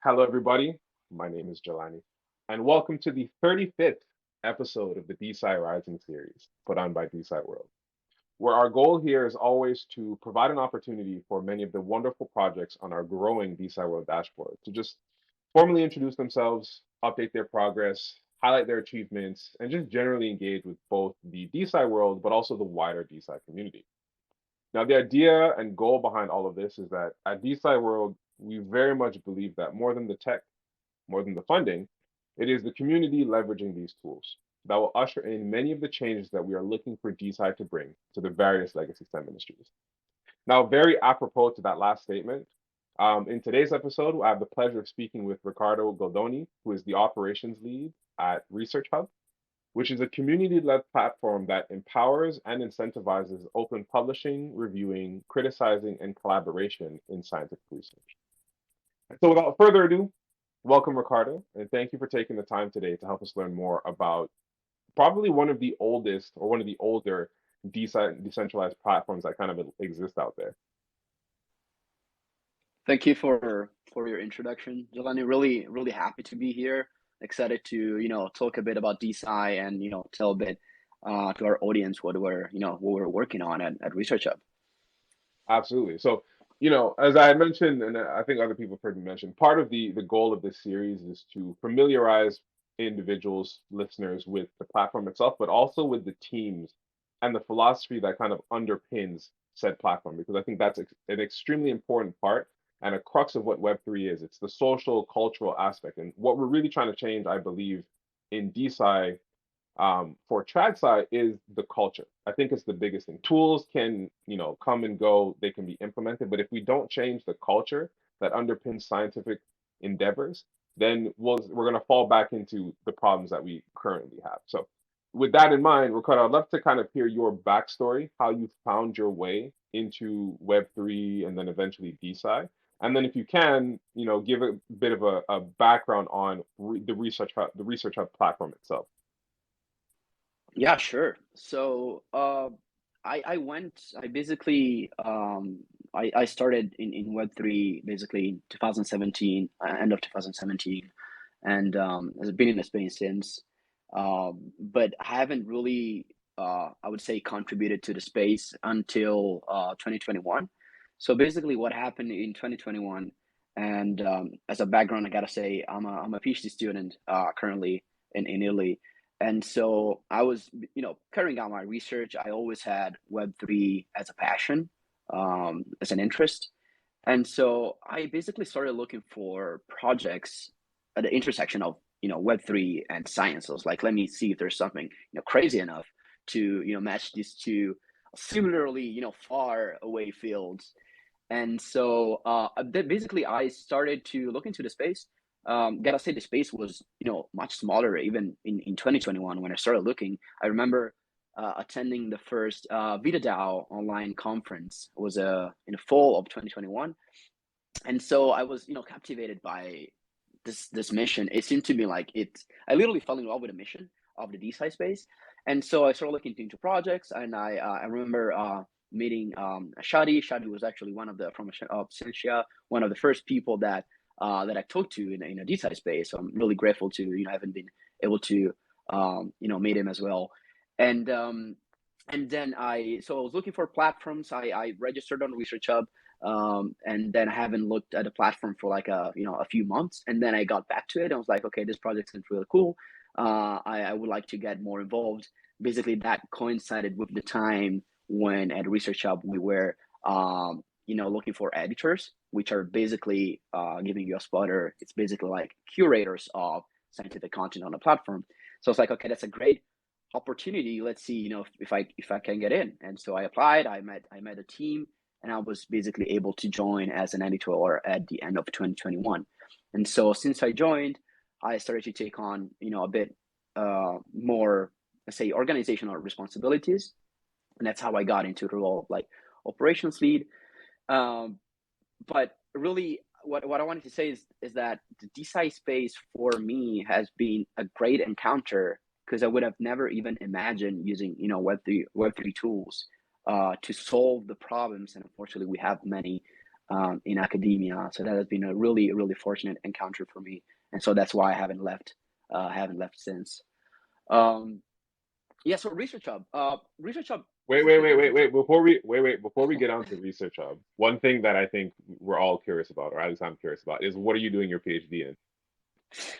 Hello, everybody. My name is Jelani, and welcome to the 35th episode of the DeSci Rising series put on by DeSci World, where our goal here is always to provide an opportunity for many of the wonderful projects on our growing DeSci World dashboard to just formally introduce themselves, update their progress, highlight their achievements, and just generally engage with both the DeSci world but also the wider DeSci community. Now, the idea and goal behind all of this is that at DeSci World, we very much believe that more than the tech, more than the funding, it is the community leveraging these tools that will usher in many of the changes that we are looking for DeSci to bring to the various legacy STEM industries. Now, very apropos to that last statement, in today's episode, I have the pleasure of speaking with Ricardo Goldoni, who is the operations lead at ResearchHub, which is a community-led platform that empowers and incentivizes open publishing, reviewing, criticizing, and collaboration in scientific research. So without further ado, welcome, Ricardo, and thank you for taking the time today to help us learn more about probably one of the oldest or one of the older decentralized platforms that kind of exist out there. Thank you for your introduction, Jelani. Really happy to be here. Excited to talk a bit about DeSci and tell a bit to our audience what we're working on at ResearchHub. Absolutely. So, as I mentioned, and I think other people have heard me mention, part of the goal of this series is to familiarize individuals, listeners with the platform itself, but also with the teams and the philosophy that kind of underpins said platform, because I think that's an extremely important part and a crux of what Web3 is. It's the social, cultural aspect. And what we're really trying to change, I believe, in DeSci for TradSci is the culture. I think it's the biggest thing. Tools can, come and go, they can be implemented, but if we don't change the culture that underpins scientific endeavors, then we're going to fall back into the problems that we currently have. So, with that in mind, Ricardo, I'd love to kind of hear your backstory, how you found your way into Web3 and then eventually DeSci. And then if you can, give a bit of a background on the Research Hub platform itself. Yeah, sure. So I basically I started in Web3 basically in 2017, end of 2017, and has been in the space since. But I haven't really I would say contributed to the space until 2021. So basically, what happened in 2021, and as a background, I gotta say I'm a PhD student currently in Italy, and so I was, carrying out my research. I always had Web3 as a passion, as an interest. And so I basically started looking for projects at the intersection of, Web3 and science. I was like, let me see if there's something, crazy enough to, match these two similarly, far away fields. And so basically I started to look into the space. Gotta say the space was, much smaller even in 2021 when I started looking. I remember attending the first VitaDAO online conference. It was in the fall of 2021. And so I was, captivated by this mission. It seemed to me like I literally fell in love with the mission of the DeSci space. And so I started looking into projects, and I remember meeting Shadi. Shadi was actually one of the from Sentia, one of the first people that I talked to in a DeSci space. So I'm really grateful to having been able to meet him as well. And then I was looking for platforms. I registered on ResearchHub, and then I haven't looked at a platform for like a few months. And then I got back to it. And I was like, okay, this project seems really cool. I would like to get more involved. Basically, that coincided with the time when at ResearchHub we were looking for editors, which are basically giving you a spotter. It's basically like curators of scientific content on the platform. So it's like, okay, that's a great opportunity. Let's see, if I can get in. And so I applied. I met a team, and I was basically able to join as an editor at the end of 2021. And so since I joined, I started to take on a bit more, let's say, organizational responsibilities, and that's how I got into the role of like operations lead. But really, what I wanted to say is that the DeSci space for me has been a great encounter, because I would have never even imagined using Web3 tools to solve the problems. And unfortunately, we have many in academia. So that has been a really fortunate encounter for me, and so that's why I haven't left. Haven't left since. Um, yeah. So Research Hub. Wait, wait, Basically, wait, wait, Research Hub. wait. Before we get on to ResearchHub, one thing that I think we're all curious about, or at least I'm curious about, is what are you doing your PhD in?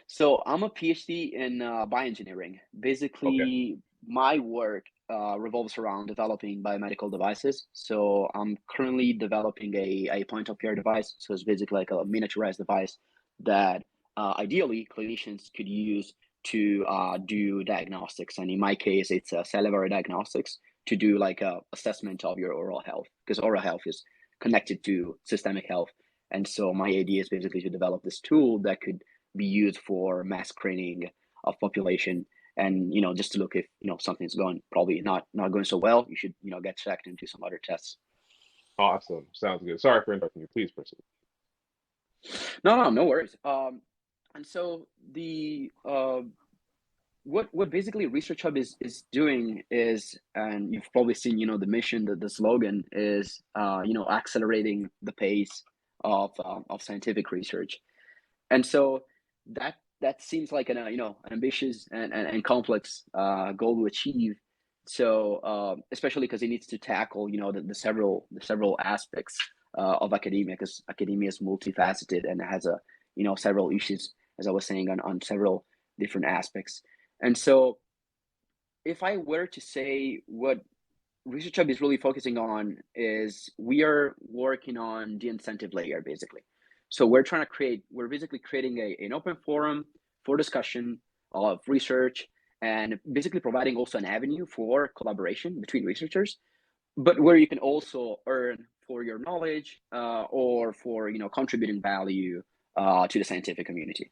So I'm a PhD in bioengineering. Okay. Basically, my work revolves around developing biomedical devices. So I'm currently developing a point of care device. So it's basically like a miniaturized device that ideally clinicians could use to do diagnostics. And in my case, it's cellular diagnostics to do like a assessment of your oral health, because oral health is connected to systemic health. And so my idea is basically to develop this tool that could be used for mass screening of population, and just to look if something's going probably not going so well, you should get checked and do some other tests. Awesome. Sounds good. Sorry for interrupting you. Please proceed. No worries. And so the what basically Research Hub is doing is, and you've probably seen the mission, the slogan is accelerating the pace of scientific research. And so that seems like an ambitious and complex goal to achieve. So especially because it needs to tackle the several aspects of academia, because academia is multifaceted and it has several issues, as I was saying, on several different aspects. And so if I were to say what Research Hub is really focusing on, is we are working on the incentive layer, basically. So we're basically creating an open forum for discussion of research, and basically providing also an avenue for collaboration between researchers, but where you can also earn for your knowledge, or for contributing value to the scientific community.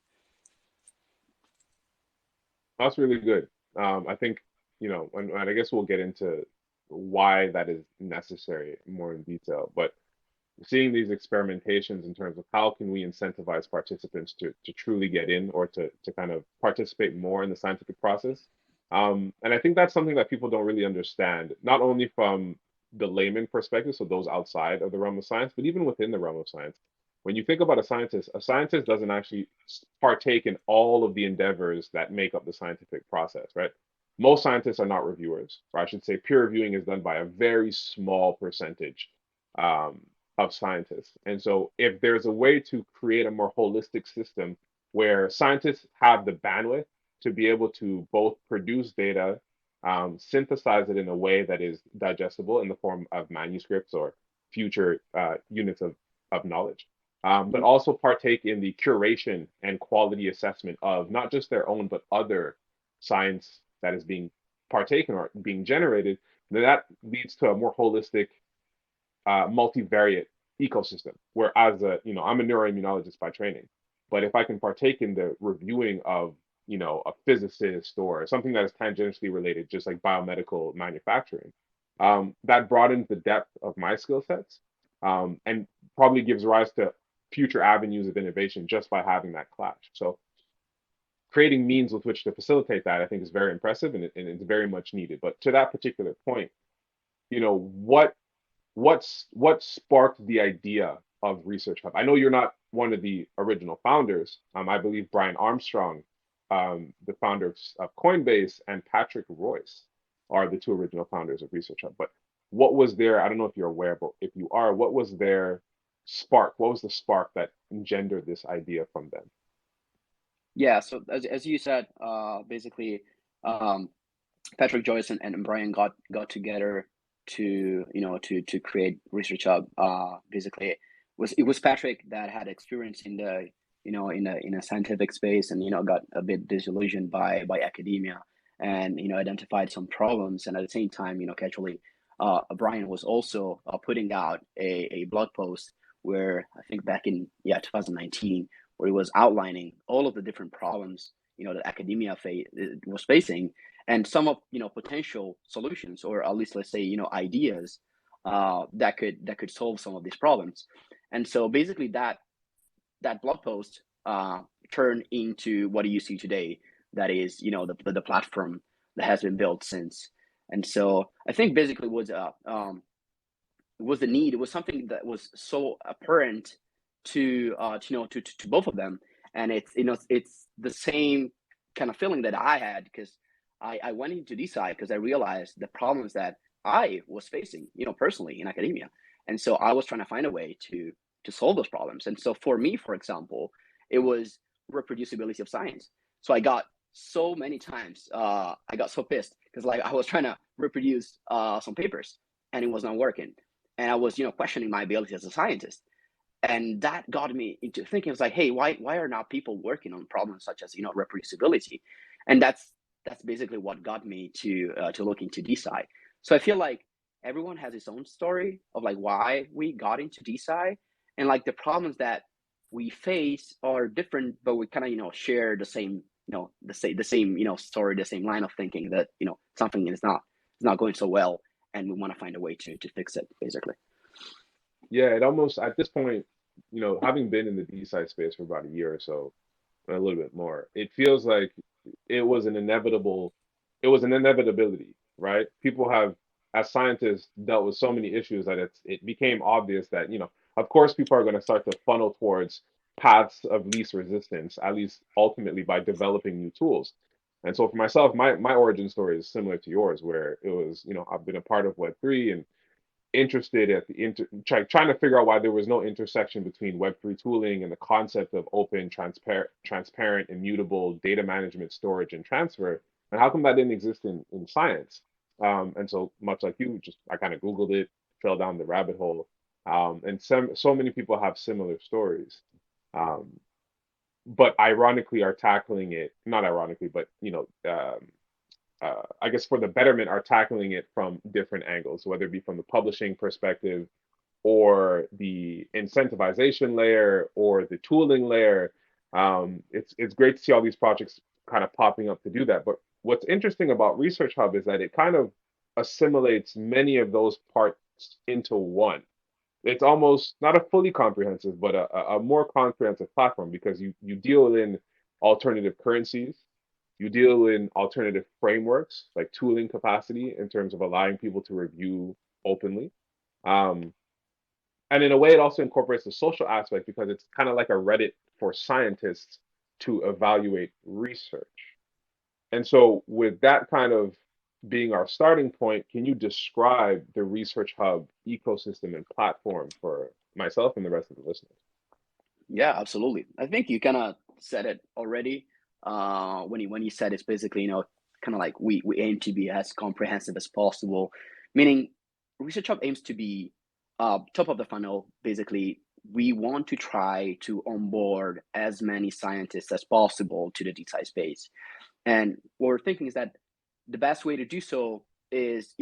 That's really good. I think, and I guess we'll get into why that is necessary more in detail. But seeing these experimentations in terms of how can we incentivize participants to truly get in, or to kind of participate more in the scientific process. And I think that's something that people don't really understand, not only from the layman perspective, so those outside of the realm of science, but even within the realm of science. When you think about a scientist doesn't actually partake in all of the endeavors that make up the scientific process, right? Most scientists are not reviewers, or I should say peer reviewing is done by a very small percentage um, of scientists. And so if there's a way to create a more holistic system where scientists have the bandwidth to be able to both produce data, synthesize it in a way that is digestible in the form of manuscripts or future units of knowledge, but Mhm. also partake in the curation and quality assessment of not just their own, but other science that is being partaken or being generated, then that leads to a more holistic, multivariate ecosystem. Where as I'm a neuroimmunologist by training, but if I can partake in the reviewing of, a physicist or something that is tangentially related, just like biomedical manufacturing, that broadens the depth of my skill sets, and probably gives rise to future avenues of innovation just by having that clash. So creating means with which to facilitate that, I think, is very impressive, and it's very much needed. But to that particular point, what sparked the idea of Research Hub? I know you're not one of the original founders. I believe Brian Armstrong, the founder of Coinbase, and Patrick Royce are the two original founders of Research Hub. But what was their, I don't know if you're aware, but if you are, what was their spark? What was the spark that engendered this idea from them? Yeah, so as you said, basically, um, Patrick Joyce and Brian got together to to create Research Hub. Basically, it was Patrick that had experience in the in a scientific space, and got a bit disillusioned by academia, and identified some problems, and at the same time, casually, Brian was also putting out a blog post where I think back in 2019, where he was outlining all of the different problems that academia was facing, and some of potential solutions, or at least let's say ideas that could solve some of these problems. And so basically that blog post turned into what you see today, that is the platform that has been built since. And so I think basically was was the need. It was something that was so apparent to both of them, and it's the same kind of feeling that I had because I went into DeSci because I realized the problems that I was facing, personally in academia, and so I was trying to find a way to solve those problems. And so for me, for example, it was reproducibility of science. So I got so many times, I got so pissed because like I was trying to reproduce some papers and it was not working, and I was questioning my ability as a scientist, and that got me into thinking. I was like, hey, why are not people working on problems such as reproducibility? And that's basically what got me to look into DeSci. So I feel like everyone has its own story of like why we got into DeSci, and like the problems that we face are different, but we kind of share the same the same story, the same line of thinking that something is not going so well, and we want to find a way to fix it, basically. Yeah, it almost at this point, having been in the DeSci space for about a year or so, a little bit more, it feels like it was an inevitable, it was an inevitability, right? People have, as scientists, dealt with so many issues that it became obvious that, of course, people are going to start to funnel towards paths of least resistance, at least ultimately by developing new tools. And so for myself, my origin story is similar to yours, where it was, I've been a part of Web3 and interested at the trying to figure out why there was no intersection between Web3 tooling and the concept of open, transparent, immutable data management, storage, and transfer. And how come that didn't exist in science? And so much like you, just I kind of Googled it, fell down the rabbit hole. And so many people have similar stories. Um, but ironically are tackling it, not ironically, but I guess for the betterment are tackling it from different angles, whether it be from the publishing perspective or the incentivization layer or the tooling layer. It's great to see all these projects kind of popping up to do that. But what's interesting about Research Hub is that it kind of assimilates many of those parts into one. It's almost not a fully comprehensive, but a more comprehensive platform because you deal in alternative currencies, you deal in alternative frameworks like tooling capacity in terms of allowing people to review openly. Um, and in a way, it also incorporates the social aspect because it's kind of like a Reddit for scientists to evaluate research. And so, with that kind of being our starting point, can you describe the Research Hub ecosystem and platform for myself and the rest of the listeners? Yeah, absolutely. I think you kind of said it already when you said it's basically kind of like we aim to be as comprehensive as possible, meaning Research Hub aims to be top of the funnel. Basically, we want to try to onboard as many scientists as possible to the DeSci space. And what we're thinking is that the best way to do so is,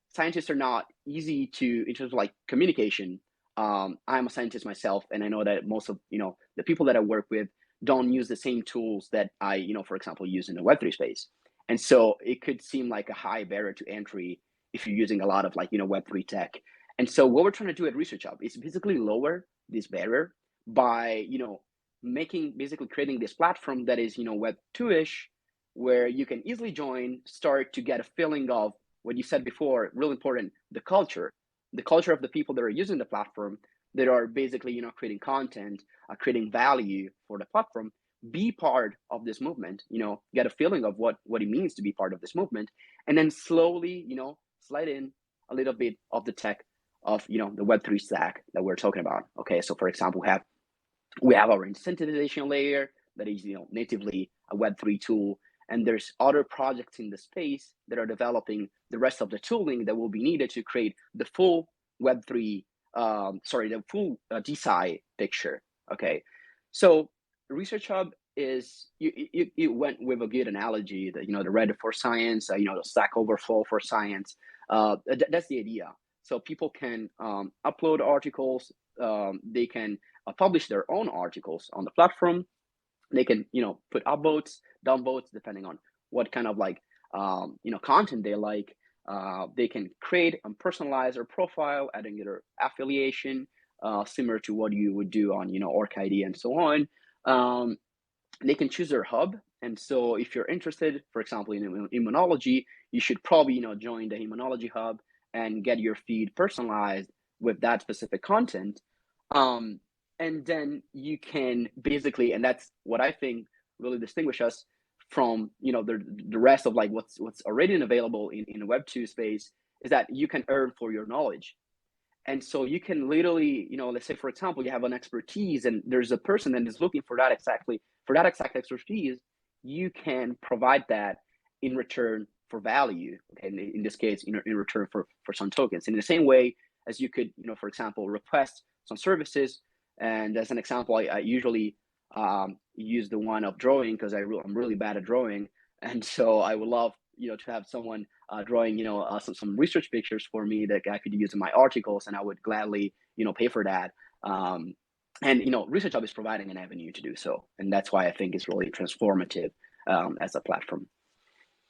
scientists are not easy to in terms of like communication. I'm a scientist myself, and I know that most of the people that I work with don't use the same tools that I, for example, use in the Web3 space. And so it could seem like a high barrier to entry if you're using a lot of like Web3 tech. And so what we're trying to do at Research Hub is basically lower this barrier by making basically creating this platform that is Web2ish, where you can easily join, start to get a feeling of what you said before, really important, the culture of the people that are using the platform, that are basically, creating content, creating value for the platform, be part of this movement, get a feeling of what it means to be part of this movement, and then slowly, slide in a little bit of the tech of, the Web3 stack that we're talking about. Okay, so for example, we have our incentivization layer that is natively a Web3 tool, and there's other projects in the space that are developing the rest of the tooling that will be needed to create the full Web3, the full DeSci picture. Okay, so Research Hub is you went with a good analogy that the Reddit for science, the Stack Overflow for science. That's the idea. So people can upload articles, they can publish their own articles on the platform. They can put up votes, down votes, depending on what kind of like content they like. They can create and personalize their profile, adding their affiliation, similar to what you would do on OrcID and so on. They can choose their hub, and so if you're interested, for example, in immunology, you should probably join the immunology hub and get your feed personalized with that specific content. Um, and then you can basically, and that's what I think really distinguish us from, the rest of like what's already available in the Web2 space, is that you can earn for your knowledge. And so you can literally, let's say for example, you have an expertise and there's a person that is looking for that exact expertise. You can provide that in return for value. Okay, in this case, in return for some tokens. In the same way as you could, for example, request some services. And as an example, I usually use the one of drawing, because I'm really bad at drawing, and so I would love to have someone drawing some research pictures for me that I could use in my articles, and I would gladly pay for that. And ResearchHub is providing an avenue to do so, and that's why I think it's really transformative as a platform.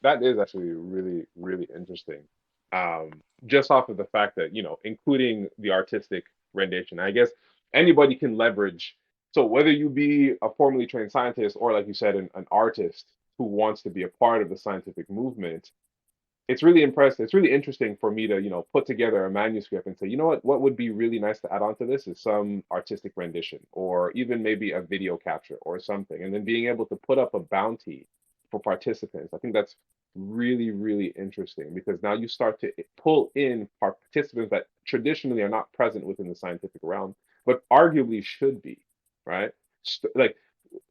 That is actually really, really interesting. Just off of the fact that, including the artistic rendition, I guess anybody can leverage. So whether you be a formally trained scientist or, like you said, an artist who wants to be a part of the scientific movement, it's really impressive. It's really interesting for me to, put together a manuscript and say, you know what would be really nice to add on to this is some artistic rendition or even maybe a video capture or something. And then being able to put up a bounty for participants. I think that's really, really interesting because now you start to pull in participants that traditionally are not present within the scientific realm, but arguably should be, right? Like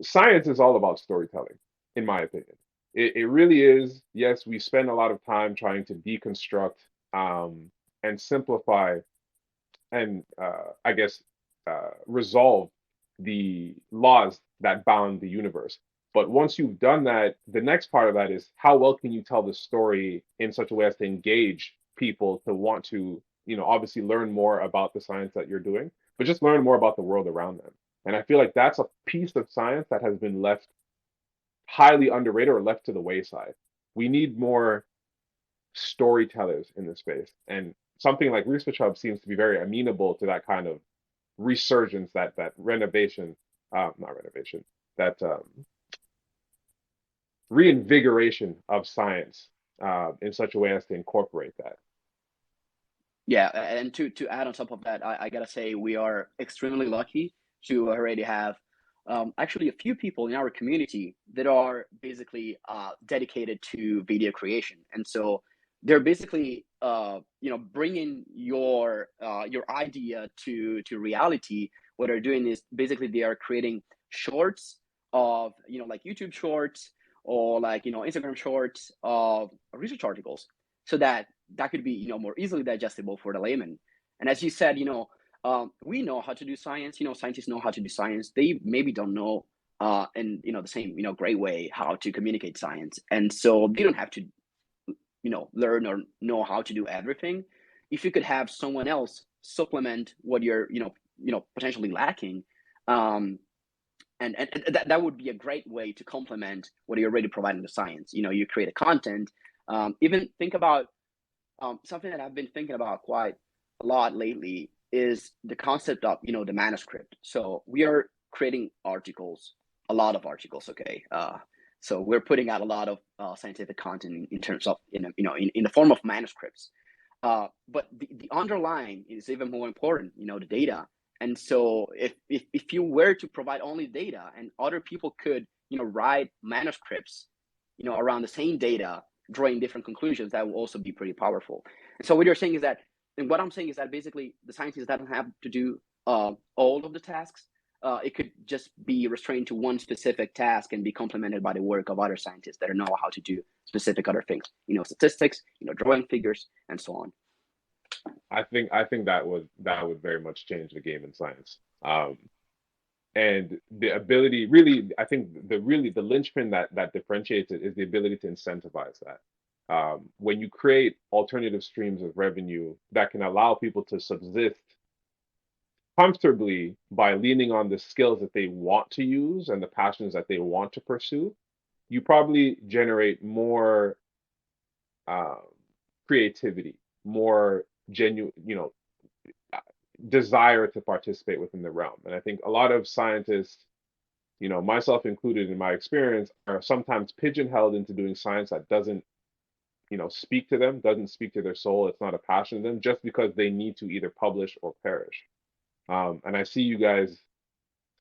science is all about storytelling, in my opinion. It really is. Yes, we spend a lot of time trying to deconstruct and simplify and I guess resolve the laws that bound the universe. But once you've done that, the next part of that is how well can you tell the story in such a way as to engage people to want to, obviously learn more about the science that you're doing, but just learn more about the world around them. And I feel like that's a piece of science that has been left highly underrated or left to the wayside. We need more storytellers in this space. And something like ResearchHub seems to be very amenable to that kind of resurgence, that renovation, not renovation, that reinvigoration of science in such a way as to incorporate that. Yeah, and to add on top of that, I gotta say we are extremely lucky to already have actually a few people in our community that are basically dedicated to video creation, and so they're basically bringing your idea to reality. What they're doing is basically they are creating shorts of like YouTube shorts or like Instagram shorts of research articles, so that could be more easily digestible for the layman. And as you said, we know how to do science. Scientists know how to do science. They maybe don't know in the same great way how to communicate science, and so they don't have to learn or know how to do everything. If you could have someone else supplement what you're potentially lacking, um, and that would be a great way to complement what you're already providing to science. You create a content. Even think about something that I've been thinking about quite a lot lately is the concept of the manuscript. So we are creating articles, a lot of articles. Okay, so we're putting out a lot of scientific content in terms of in the form of manuscripts. But the underlying is even more important. The data. And so if you were to provide only data and other people could write manuscripts around the same data, drawing different conclusions, that will also be pretty powerful. And so what you're saying is that, and what I'm saying is that basically the scientist doesn't have to do all of the tasks. It could just be restrained to one specific task and be complemented by the work of other scientists that know how to do specific other things, statistics, drawing figures, and so on. I think that would very much change the game in science. And the ability, really, I think the linchpin that differentiates it is the ability to incentivize that. When you create alternative streams of revenue that can allow people to subsist comfortably by leaning on the skills that they want to use and the passions that they want to pursue, you probably generate more um, creativity, more genuine, desire to participate within the realm. And I think a lot of scientists, myself included in my experience, are sometimes pigeonholed into doing science that doesn't speak to them, doesn't speak to their soul. It's not a passion to them, just because they need to either publish or perish. And I see you guys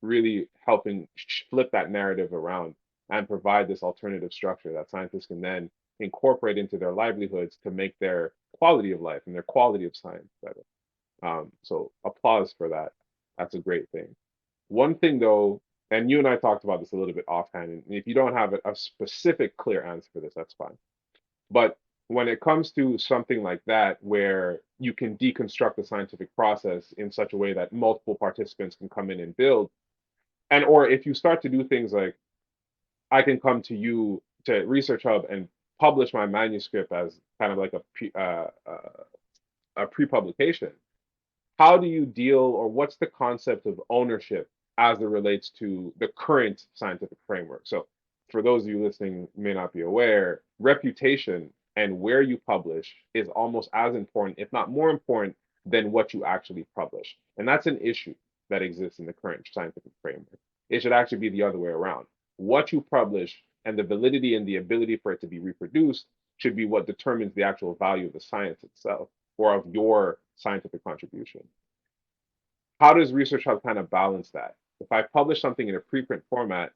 really helping flip that narrative around and provide this alternative structure that scientists can then incorporate into their livelihoods to make their quality of life and their quality of science better. So applause for that. That's a great thing. One thing though, and you and I talked about this a little bit offhand, and if you don't have a specific clear answer for this, that's fine. But when it comes to something like that, where you can deconstruct the scientific process in such a way that multiple participants can come in and build, and or if you start to do things like, I can come to you to ResearchHub and publish my manuscript as kind of like a pre-publication. How do you deal, or what's the concept of ownership as it relates to the current scientific framework? So, for those of you listening who may not be aware, reputation and where you publish is almost as important, if not more important, than what you actually publish. And that's an issue that exists in the current scientific framework. It should actually be the other way around. What you publish and the validity and the ability for it to be reproduced should be what determines the actual value of the science itself or of your scientific contribution. How does ResearchHub kind of balance that? If I publish something in a preprint format,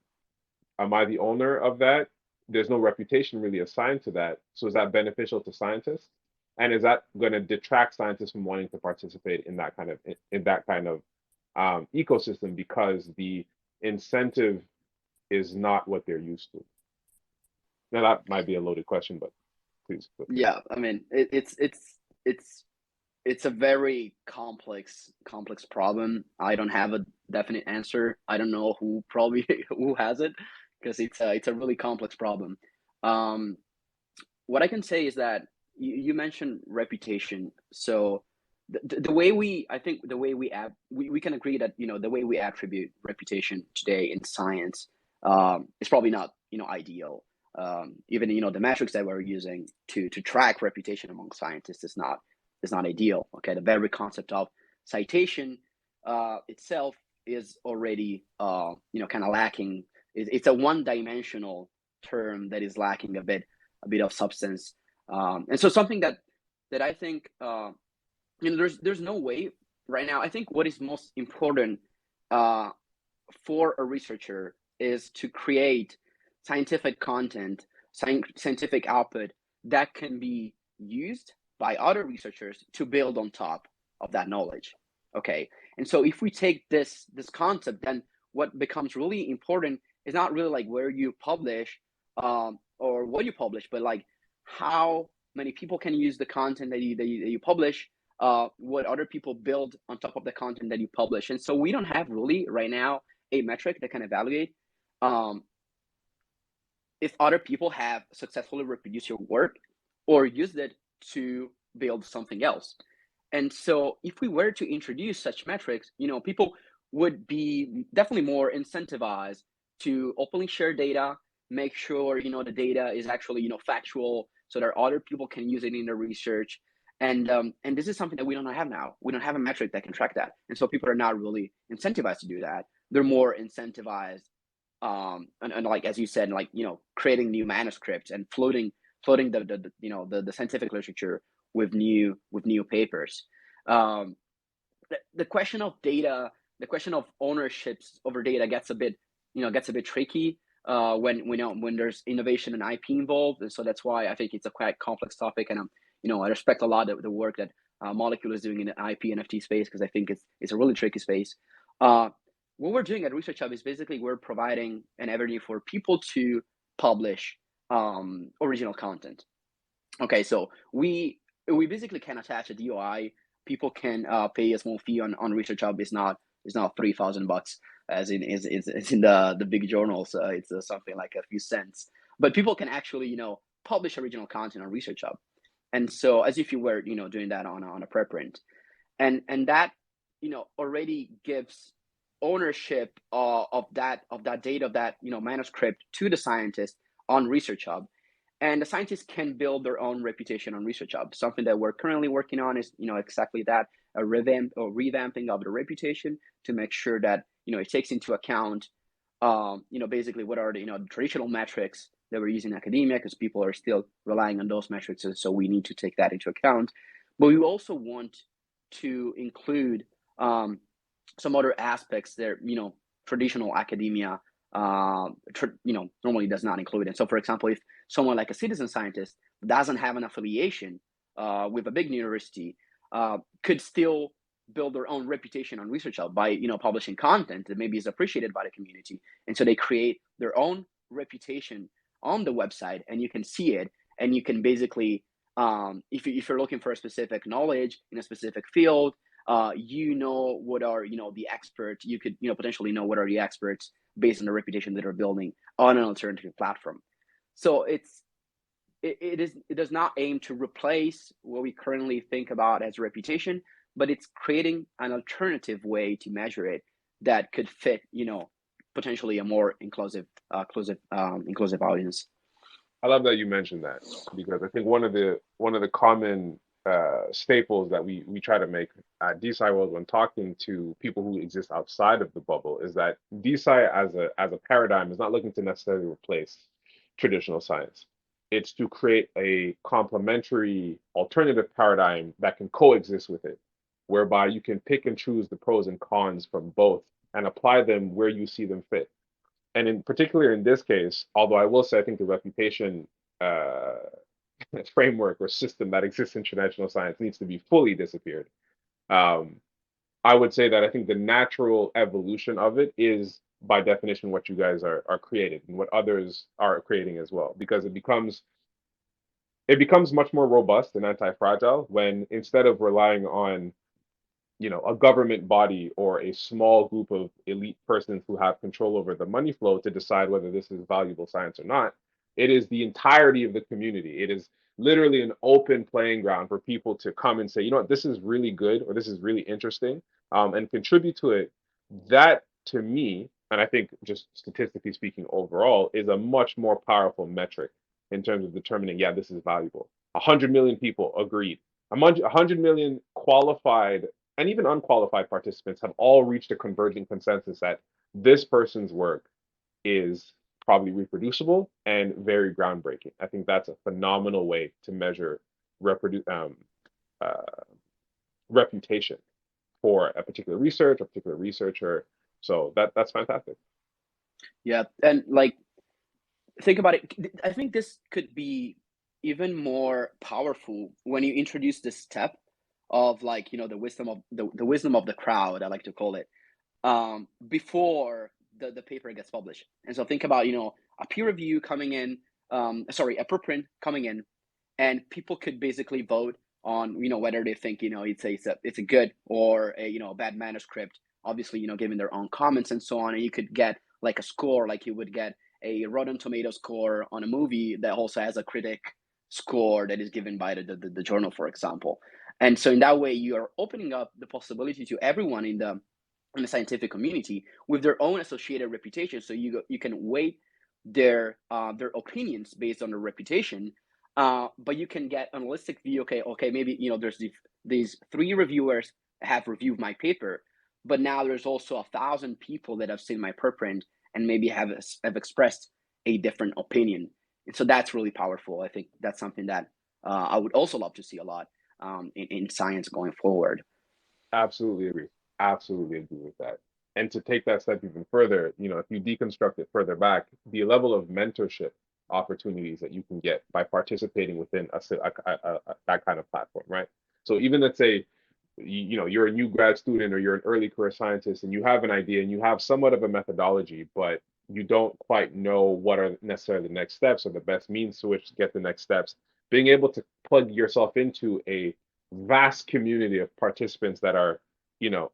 am I the owner of that? There's no reputation really assigned to that. So is that beneficial to scientists? And is that going to detract scientists from wanting to participate in that kind of ecosystem because the incentive is not what they're used to? Now that might be a loaded question, but please. Yeah, I mean, it's it's a very complex problem. I don't have a definite answer. I don't know who probably who has it, because it's a really complex problem. Um, what I can say is that you mentioned reputation. So the way I think the way we can agree that the way we attribute reputation today in science is probably not ideal. Even the metrics that we're using to track reputation among scientists is not ideal. Okay, the very concept of citation itself is already kind of lacking. It's a one-dimensional term that is lacking a bit of substance, and so something that I think there's no way right now. I think what is most important uh, for a researcher is to create scientific content, scientific output that can be used by other researchers to build on top of that knowledge. Okay, and so if we take this concept, then what becomes really important is not really like where you publish or what you publish, but like how many people can use the content that you publish, what other people build on top of the content that you publish. And so we don't have really right now a metric that can evaluate um, if other people have successfully reproduced your work or used it to build something else. And so if we were to introduce such metrics, people would be definitely more incentivized to openly share data, make sure, the data is actually, factual so that other people can use it in their research. And this is something that we don't have now. We don't have a metric that can track that. And so people are not really incentivized to do that. They're more incentivized and like as you said, like creating new manuscripts and floating the scientific literature with new papers. Um the question of data, the question of ownerships over data gets a bit tricky when there's innovation and IP involved. And so that's why I think it's a quite complex topic. And I respect a lot of the work that Molecule is doing in the IP NFT space, because I think it's a really tricky space. uh what we're doing at ResearchHub is basically we're providing an avenue for people to publish original content. Okay, so we basically can attach a DOI. People can pay a small fee on ResearchHub. It's not $3,000 as in is in the big journals. It's something like a few cents. But people can actually publish original content on ResearchHub, and so as if you were doing that on a preprint, and that already gives ownership of that data, of that manuscript, to the scientist on ResearchHub. And the scientists can build their own reputation on ResearchHub. Something that we're currently working on is exactly that, a revamping of the reputation, to make sure that it takes into account Basically what are the traditional metrics that we're using in academia, because people are still relying on those metrics, so we need to take that into account. But we also want to include some other aspects that traditional academia normally does not include. And so, for example, if someone like a citizen scientist doesn't have an affiliation with a big university, could still build their own reputation on ResearchHub by publishing content that maybe is appreciated by the community, and so they create their own reputation on the website, and you can see it, and you can basically, if you're looking for a specific knowledge in a specific field, what are the experts. You could potentially know what are the experts based on the reputation that are building on an alternative platform. So it does not aim to replace what we currently think about as reputation, but it's creating an alternative way to measure it that could fit potentially a more inclusive audience. I love that you mentioned that because I think one of the common staples that we try to make at DeSci World when talking to people who exist outside of the bubble is that DeSci as a paradigm is not looking to necessarily replace traditional science. It's to create a complementary alternative paradigm that can coexist with it, whereby you can pick and choose the pros and cons from both and apply them where you see them fit. And in particular in this case, although I will say I think the reputation uh, framework or system that exists in traditional science needs to be fully disappeared. Um, I would say that I think the natural evolution of it is by definition what you guys are creating and what others are creating as well, because it becomes much more robust and anti-fragile when instead of relying on a government body or a small group of elite persons who have control over the money flow to decide whether this is valuable science or not. It is the entirety of the community. It is literally an open playing ground for people to come and say, you know what, this is really good or this is really interesting, and contribute to it. That to me, and I think just statistically speaking overall, is a much more powerful metric in terms of determining, yeah, this is valuable. 100 million people agreed. 100 million qualified and even unqualified participants have all reached a converging consensus that this person's work is probably reproducible and very groundbreaking. I think that's a phenomenal way to measure uh, reputation for a particular research, a particular researcher. So that's fantastic. Yeah, and think about it. I think this could be even more powerful when you introduce this step of the wisdom of the wisdom of the crowd, I like to call it, before the paper gets published. And so think about a peer review coming in, sorry, a preprint coming in, and people could basically vote on whether they think it's a good or a bad manuscript, obviously giving their own comments and so on, and you could get like a score, like you would get a Rotten Tomato score on a movie that also has a critic score that is given by the journal, for example. And so in that way you are opening up the possibility to everyone in the scientific community with their own associated reputation, so you can weight their opinions based on their reputation, but you can get an holistic view. Okay, maybe there's these three reviewers have reviewed my paper, but now there's also 1,000 people that have seen my preprint and maybe have expressed a different opinion. And so that's really powerful. I think that's something that I would also love to see a lot in science going forward. Absolutely agree. Absolutely agree with that. And to take that step even further, if you deconstruct it further back, the level of mentorship opportunities that you can get by participating within that kind of platform, right? So even let's say, you're a new grad student or you're an early career scientist and you have an idea and you have somewhat of a methodology, but you don't quite know what are necessarily the next steps or the best means to which to get the next steps. Being able to plug yourself into a vast community of participants that are, you know,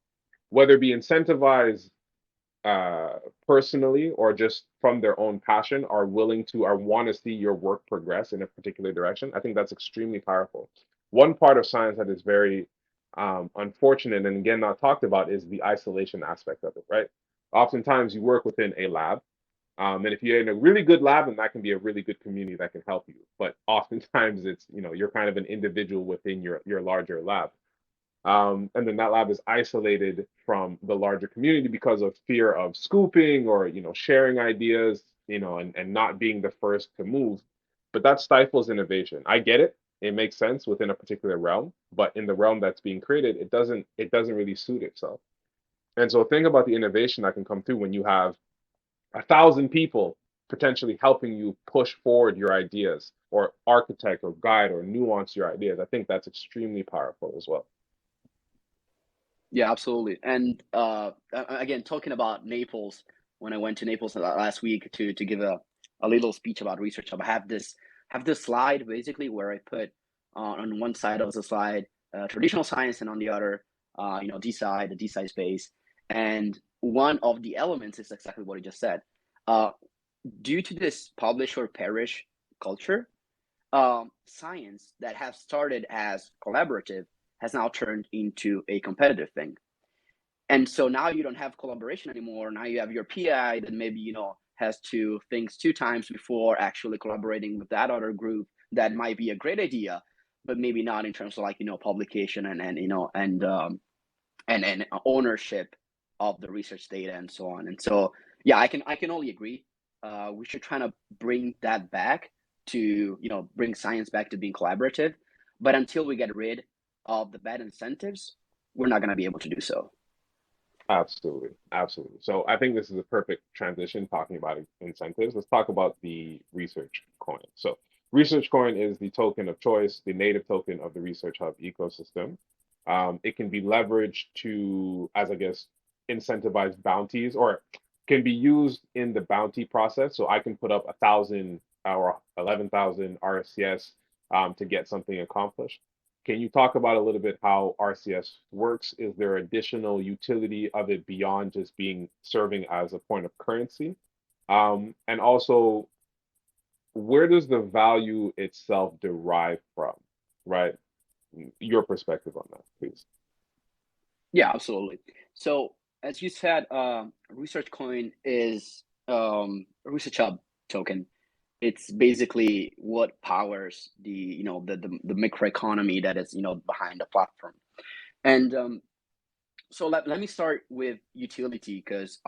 whether it be incentivized uh, personally or just from their own passion, are willing to or want to see your work progress in a particular direction. I think that's extremely powerful. One part of science that is very unfortunate and again not talked about is the isolation aspect of it, right? Oftentimes you work within a lab, and if you're in a really good lab, then that can be a really good community that can help you. But oftentimes it's, you're kind of an individual within your larger lab. And then that lab is isolated from the larger community because of fear of scooping or, sharing ideas, and not being the first to move. But that stifles innovation. I get it. It makes sense within a particular realm, but in the realm that's being created, it doesn't really suit itself. And so think about the innovation that can come through when you have 1,000 people potentially helping you push forward your ideas or architect or guide or nuance your ideas. I think that's extremely powerful as well. Yeah, absolutely. And again, talking about Naples, when I went to Naples last week to give a little speech about research hub, I have this slide basically where I put on one side of the slide traditional science, and on the other, DeSci, the DeSci space. And one of the elements is exactly what you just said. Uh, Due to this publish or perish culture, science that has started as collaborative has now turned into a competitive thing. And so now you don't have collaboration anymore. Now you have your PI that maybe, has to think two times before actually collaborating with that other group that might be a great idea, but maybe not in terms of like, publication and ownership of the research data and so on. And so, yeah, I can only agree. We should try to bring that back to, bring science back to being collaborative. But until we get rid of the bad incentives, we're not going to be able to do so. Absolutely. Absolutely. So I think this is a perfect transition talking about incentives. Let's talk about the research coin. So research coin is the token of choice, the native token of the Research Hub ecosystem. It can be leveraged to, as I guess, incentivize bounties, or can be used in the bounty process. So I can put up 1,000 or 11,000 RSCS to get something accomplished. Can you talk about a little bit how RCS works? Is there additional utility of it beyond just being serving as a point of currency? And also, where does the value itself derive from, right? Your perspective on that, please. Yeah, absolutely. So as you said, Research Coin is a Research Hub token. It's basically what powers the microeconomy that is behind the platform. And so let me start with utility because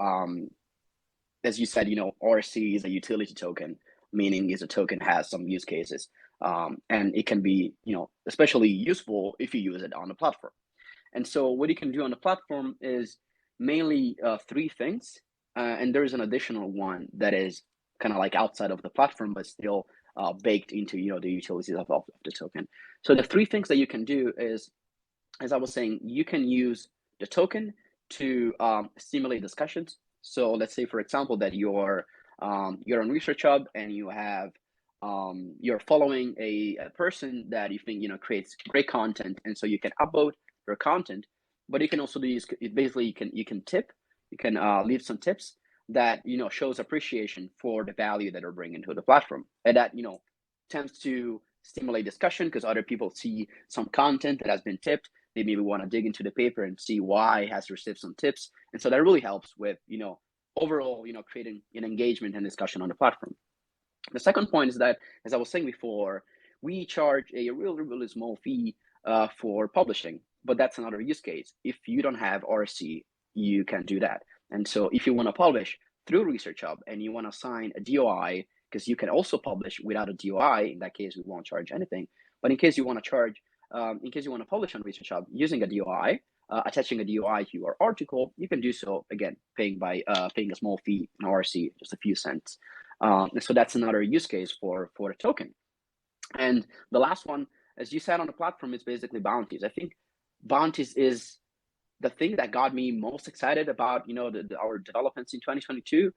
as you said, RC is a utility token, meaning is a token has some use cases. And it can be, especially useful if you use it on the platform. And so what you can do on the platform is mainly three things. And there is an additional one that is kind of like outside of the platform, but still baked into, the utilities of the token. So the three things that you can do is, as I was saying, you can use the token to stimulate discussions. So let's say, for example, that you're on Research Hub and you're following a person that you think creates great content, and so you can upload their content. But you can also do is basically you can tip, you can leave some tips that shows appreciation for the value that they're bringing to the platform, and that tends to stimulate discussion because other people see some content that has been tipped. They maybe want to dig into the paper and see why it has received some tips, and so that really helps with overall creating an engagement and discussion on the platform. The second point is that, as I was saying before, we charge a really, really small fee for publishing, but that's another use case. If you don't have RC, you can do that. And so if you want to publish through Research Hub and you want to sign a DOI, because you can also publish without a DOI, in that case, we won't charge anything. But in case you want to in case you want to publish on Research Hub using a DOI, attaching a DOI to your article, you can do so, again, paying a small fee in RC, just a few cents. So that's another use case for the token. And the last one, as you said on the platform, is basically bounties. I think bounties is the thing that got me most excited about our developments in 2022.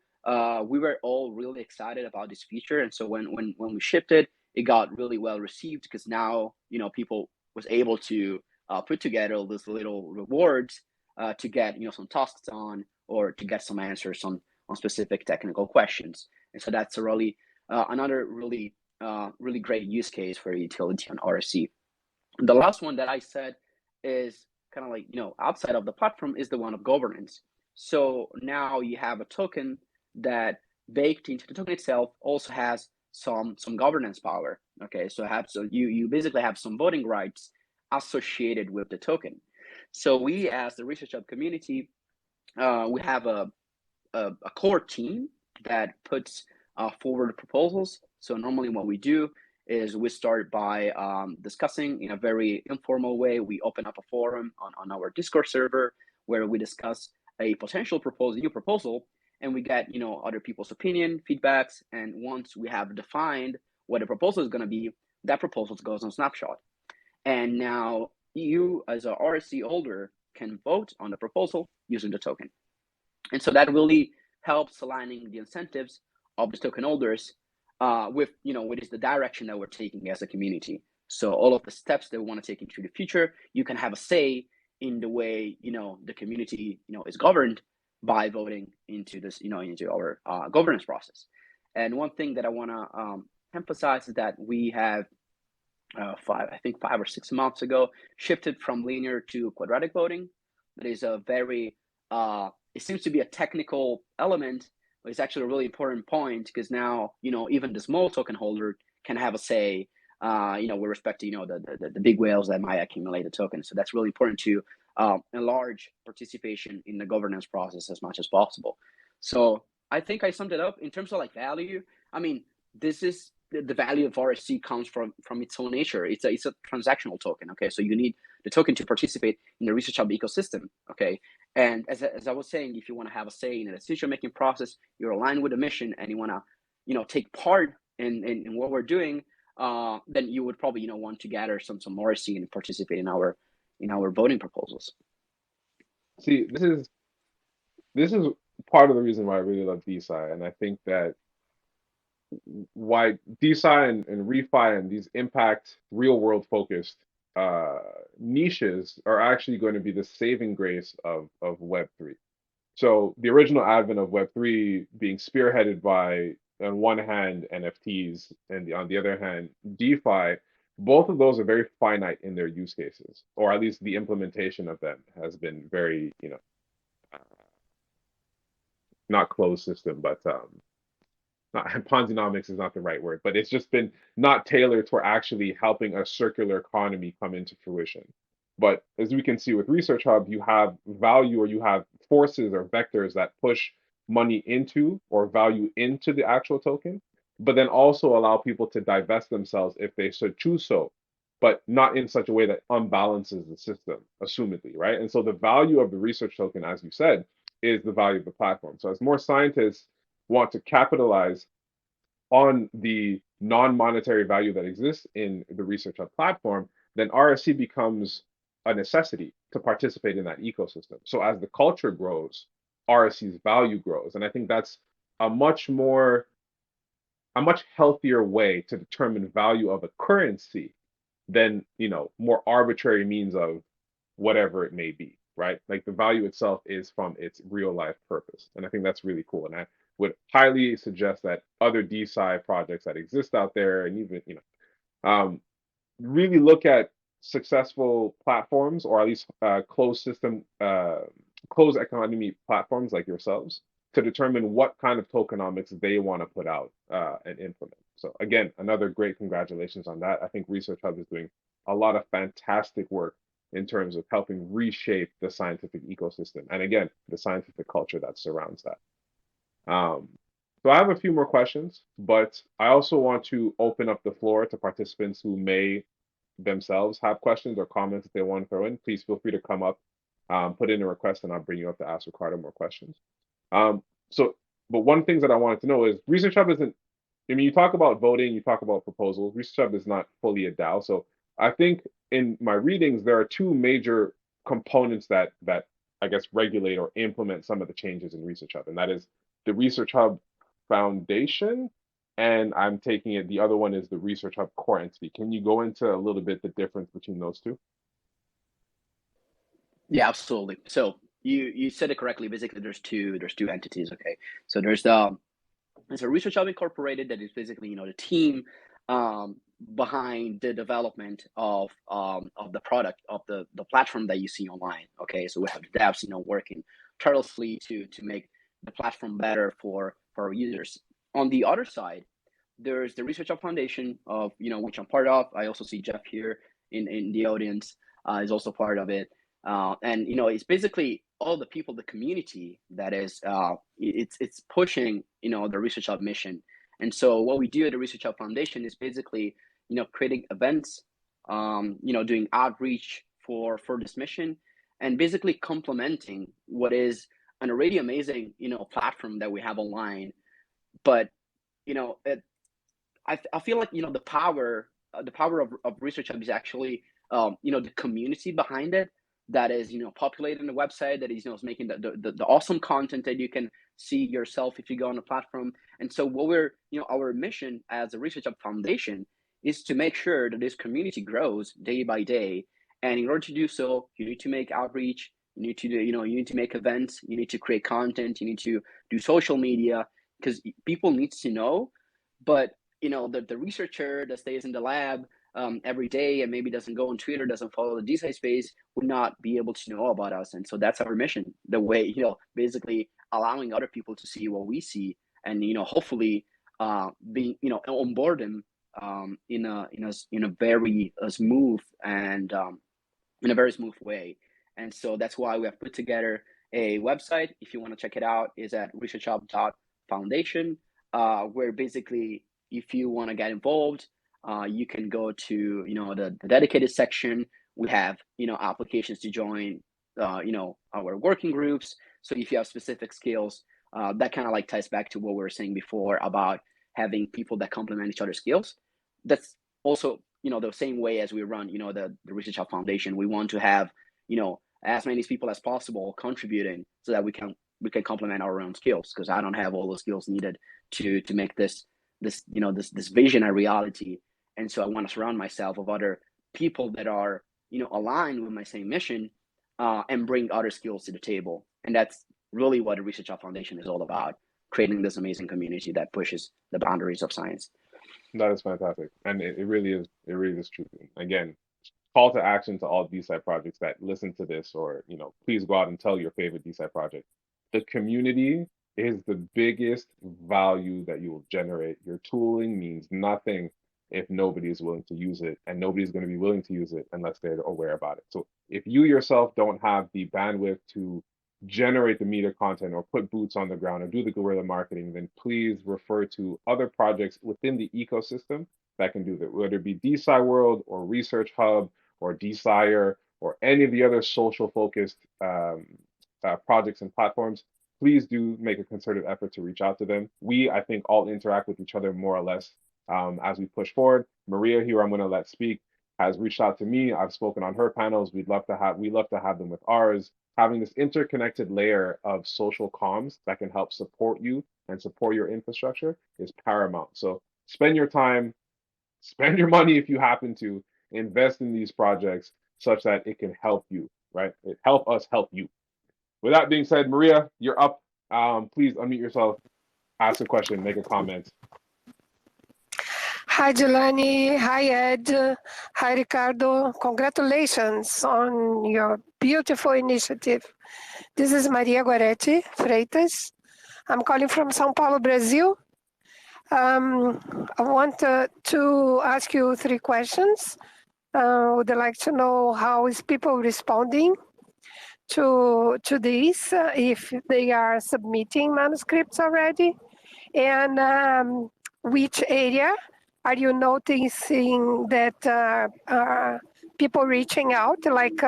We were all really excited about this feature, and so when we shipped it, it got really well received because now people was able to put together all these little rewards to get some tasks on, or to get some answers on specific technical questions. And so that's a really another really great use case for utility on RSC. The last one that I said is kind of like outside of the platform is the one of governance. So now you have a token that baked into the token itself also has some governance power. Okay, so you basically have some voting rights associated with the token. So we, as the ResearchHub community, we have a core team that puts forward proposals. So normally what we do is we start by discussing in a very informal way. We open up a forum on our Discord server where we discuss a potential proposal, new proposal, and we get other people's opinion, feedbacks, and once we have defined what the proposal is going to be, that proposal goes on Snapshot. And now you, as a RSC holder, can vote on the proposal using the token. And so that really helps aligning the incentives of the token holders with what is the direction that we're taking as a community. So all of the steps that we want to take into the future, you can have a say in the way the community is governed by voting into this into our governance process. And one thing that I want to emphasize is that we have 5 or 6 months ago shifted from linear to quadratic voting. That is a very it seems to be a technical element, but it's actually a really important point because now even the small token holder can have a say with respect to the big whales that might accumulate the token. So that's really important to enlarge participation in the governance process as much as possible. So I think I summed it up in terms of like value. I mean, this is the value of RSC comes from its own nature. It's a transactional token. Okay, so you need the token to participate in the ResearchHub ecosystem. Okay, and as I was saying, if you want to have a say in the decision-making process, you're aligned with the mission, and you want to take part in what we're doing, then you would probably want to gather some RSC and participate in our voting proposals. See, this is part of the reason why I really love DeSci, and I think that why DeSci and refi and these impact real world focused niches are actually going to be the saving grace of Web3. So the original advent of Web3 being spearheaded by, on one hand, NFTs, and on the other hand, DeFi, both of those are very finite in their use cases, or at least the implementation of them has been very, not closed system, but not Ponzinomics is not the right word, but it's just been not tailored for actually helping a circular economy come into fruition. But as we can see with ResearchHub, you have value, or you have forces or vectors that push money into or value into the actual token, but then also allow people to divest themselves if they so choose so, but not in such a way that unbalances the system, assumedly, right? And so the value of the research token, as you said, is the value of the platform. So as more scientists want to capitalize on the non-monetary value that exists in the ResearchHub platform, then RSC becomes a necessity to participate in that ecosystem. So as the culture grows, RSC's value grows. And I think that's a much healthier way to determine value of a currency than, more arbitrary means of whatever it may be, right? Like the value itself is from its real life purpose. And I think that's really cool. And I would highly suggest that other DeSci projects that exist out there, and even really look at successful platforms, or at least closed system, closed economy platforms like yourselves, to determine what kind of tokenomics they want to put out and implement. So again, another great congratulations on that. I think ResearchHub is doing a lot of fantastic work in terms of helping reshape the scientific ecosystem, and again, the scientific culture that surrounds that. So I have a few more questions, but I also want to open up the floor to participants who may themselves have questions or comments that they want to throw in. Please feel free to come up, put in a request, and I'll bring you up to ask Ricardo more questions. But one thing that I wanted to know is ResearchHub isn't, I mean, you talk about voting, you talk about proposals. ResearchHub is not fully a DAO. So I think in my readings, there are two major components that I guess regulate or implement some of the changes in ResearchHub, and that is the ResearchHub Foundation, and I'm taking it the other one is the ResearchHub core entity. Can you go into a little bit the difference between those two? Yeah, absolutely. So you said it correctly. Basically, there's two entities. Okay, so there's a ResearchHub Incorporated that is basically the team behind the development of the product of the platform that you see online. Okay, so we have the devs working tirelessly to make the platform better for our users. On the other side, there's the ResearchHub Foundation of which I'm part of. I also see Jeff here in the audience is also part of it. And it's basically all the people, the community that is it's pushing the ResearchHub mission. And so what we do at the ResearchHub Foundation is basically creating events, doing outreach for this mission, and basically complementing what is an already amazing platform that we have online. But I feel like the power of ResearchHub is actually the community behind it, that is populating the website, that is making the awesome content that you can see yourself if you go on the platform. And so what we're our mission as a ResearchHub Foundation is to make sure that this community grows day by day. And in order to do so, you need to make outreach, you need to do you need to make events, you need to create content, you need to do social media, because people need to know. But the researcher that stays in the lab every day and maybe doesn't go on Twitter, doesn't follow the DeSci space, would not be able to know about us. And so that's our mission, the way, basically allowing other people to see what we see, and hopefully being onboard them in a very smooth and in a very smooth way. And so that's why we have put together a website. If you want to check it out, is at researchhub.foundation, where basically, if you want to get involved, you can go to the dedicated section. We have applications to join our working groups. So if you have specific skills, that kind of like ties back to what we were saying before about having people that complement each other's skills. That's also the same way as we run the ResearchHub Foundation. We want to have as many people as possible contributing, so that we can complement our own skills, because I don't have all the skills needed to make this vision a reality. And so I want to surround myself with other people that are aligned with my same mission, and bring other skills to the table. And that's really what the ResearchHub Foundation is all about: creating this amazing community that pushes the boundaries of science. That is fantastic, and it really is. It really is true. Again, call to action to all DeSci projects that listen to this, or please go out and tell your favorite DeSci project. The community is the biggest value that you will generate. Your tooling means nothing if nobody is willing to use it, and nobody's going to be willing to use it unless they're aware about it. So if you yourself don't have the bandwidth to generate the media content or put boots on the ground or do the guerrilla marketing, then please refer to other projects within the ecosystem that can do that, whether it be DeSci World or ResearchHub or DeScire or any of the other social focused projects and platforms. Please do make a concerted effort to reach out to them. We, I think, all interact with each other more or less as we push forward. Maria, here I'm going to let speak, has reached out to me. I've spoken on her panels. We love to have them with ours. Having this interconnected layer of social comms that can help support you and support your infrastructure is paramount. So spend your time, spend your money if you happen to, invest in these projects such that it can help you, right? It help us help you. With that being said, Maria, you're up. Please unmute yourself, ask a question, make a comment. Hi, Jelani. Hi, Ed. Hi, Ricardo. Congratulations on your beautiful initiative. This is Maria Guaretti Freitas. I'm calling from São Paulo, Brazil. I want to ask you 3 questions. Would like to know how is people responding to this, if they are submitting manuscripts already, and which area are you noticing that people reaching out, like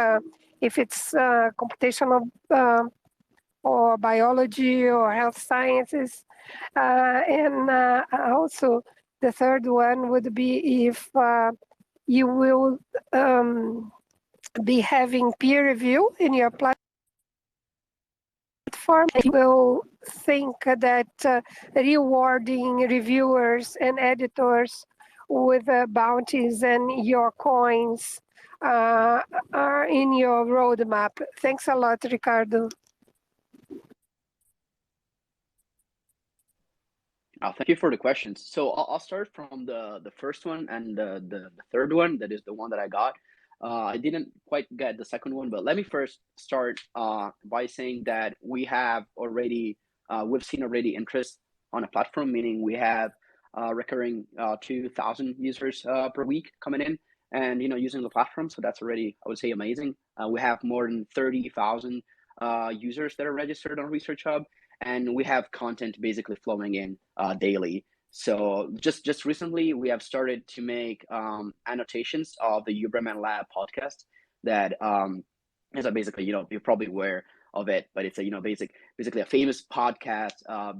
if it's computational or biology or health sciences? And also the third one would be if you will be having peer review in your platform. You will think that rewarding reviewers and editors with bounties and your coins are in your roadmap. Thanks a lot, Ricardo. Thank you for the questions. So I'll start from the first one and the third one. That is the one that I got. I didn't quite get the second one, but let me first start by saying that we have already, we've seen already interest on a platform, meaning we have recurring 2,000 users per week coming in. and using the platform. So that's already, I would say, amazing. We have more than 30,000 users that are registered on ResearchHub, and we have content basically flowing in daily. So just recently, we have started to make annotations of the Uberman Lab podcast that is basically, you're probably aware of it, but it's a basically a famous podcast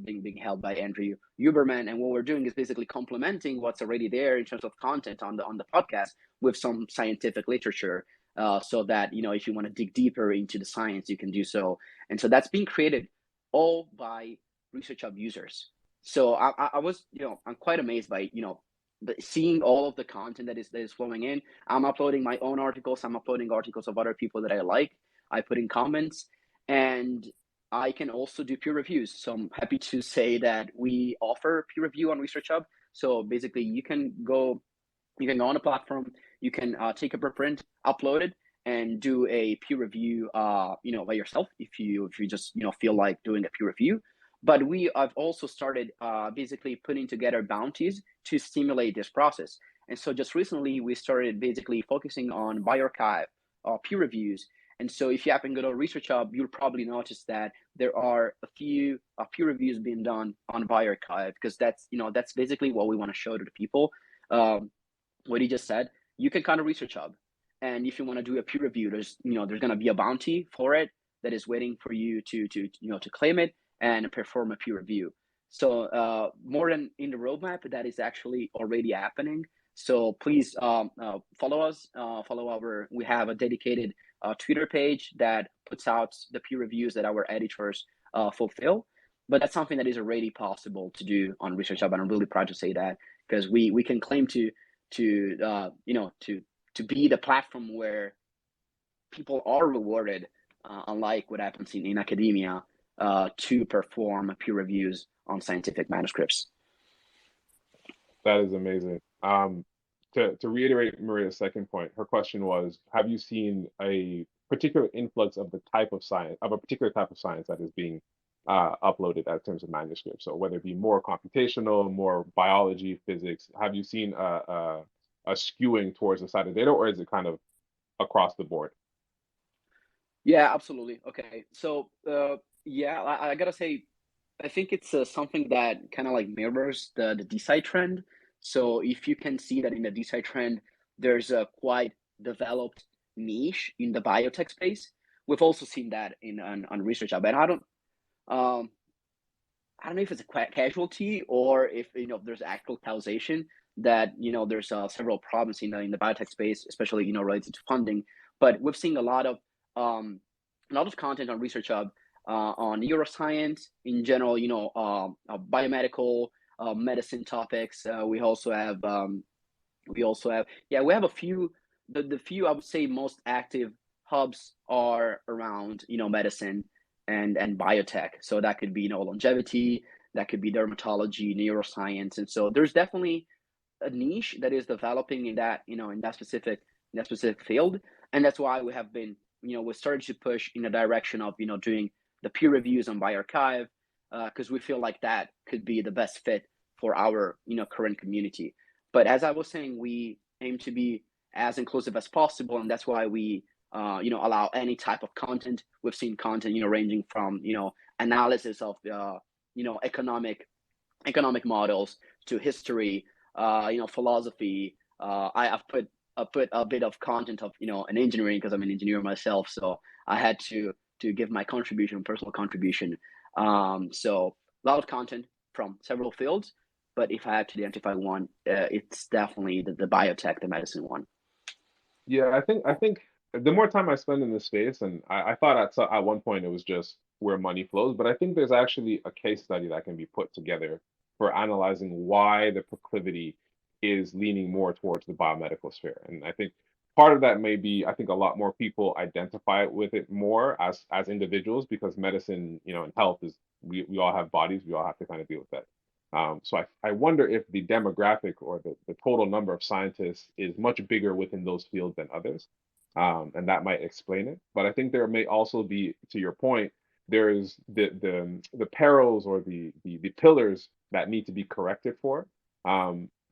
being held by Andrew Huberman. And what we're doing is basically complementing what's already there in terms of content on the podcast with some scientific literature, so that if you want to dig deeper into the science, you can do so. And so that's being created all by ResearchHub users. So I was I'm quite amazed by seeing all of the content that is flowing in. I'm uploading my own articles. I'm uploading articles of other people that I like. I put in comments, and I can also do peer reviews. So I'm happy to say that we offer peer review on ResearchHub. So basically, you can go on a platform, you can take a preprint, upload it, and do a peer review, by yourself if you just feel like doing a peer review. But we have also started basically putting together bounties to stimulate this process. And so just recently, we started basically focusing on bioRxiv peer reviews. And so if you happen to go to ResearchHub, you'll probably notice that there are a few peer reviews being done on bioRxiv, because that's basically what we want to show to the people. What he just said, you can kind of ResearchHub, and if you want to do a peer review, there's going to be a bounty for it that is waiting for you to claim it and perform a peer review. So more than in the roadmap, that is actually already happening. So please follow us. We have a dedicated Twitter page that puts out the peer reviews that our editors fulfill. But that's something that is already possible to do on ResearchHub, and I'm really proud to say that, because we can claim to be the platform where people are rewarded, unlike what happens in academia, to perform peer reviews on scientific manuscripts. That is amazing. To reiterate Maria's second point, her question was, have you seen a particular influx of the type of science, of a particular type of science that is being uploaded in terms of manuscripts? So whether it be more computational, more biology, physics, have you seen a skewing towards the side of data, or is it kind of across the board? Yeah, absolutely. Okay, so yeah, I gotta say, I think it's something that kind of like mirrors the DeSci trend. So if you can see that in the DeSci trend, there's a quite developed niche in the biotech space. We've also seen that on ResearchHub, and um, I don't know if it's a casualty or if there's actual causation that there's several problems in the biotech space, especially related to funding. But we've seen a lot of content on ResearchHub on neuroscience in general, biomedical medicine topics. We also have we have a few, the few I would say most active hubs are around medicine and biotech. So that could be longevity, that could be dermatology, neuroscience. And so there's definitely a niche that is developing in that in that specific field. And that's why we have been we started to push in the direction of doing the peer reviews on bioRxiv, because we feel like that could be the best fit for our current community. But as I was saying, we aim to be as inclusive as possible, and that's why we allow any type of content. We've seen content ranging from analysis of economic models to history, philosophy. I've put a bit of content of an engineering, because I'm an engineer myself, so I had to give my personal contribution. So a lot of content from several fields, but if I had to identify one, it's definitely the biotech, the medicine one. Yeah, I think the more time I spend in this space, and I thought at one point it was just where money flows, but I think there's actually a case study that can be put together for analyzing why the proclivity is leaning more towards the biomedical sphere. And I think part of that may be, I think a lot more people identify with it more as individuals, because medicine, and health is, we all have bodies, we all have to kind of deal with that. So I wonder if the demographic or the total number of scientists is much bigger within those fields than others. And that might explain it. But I think there may also be, to your point, there is the perils or the pillars that need to be corrected for.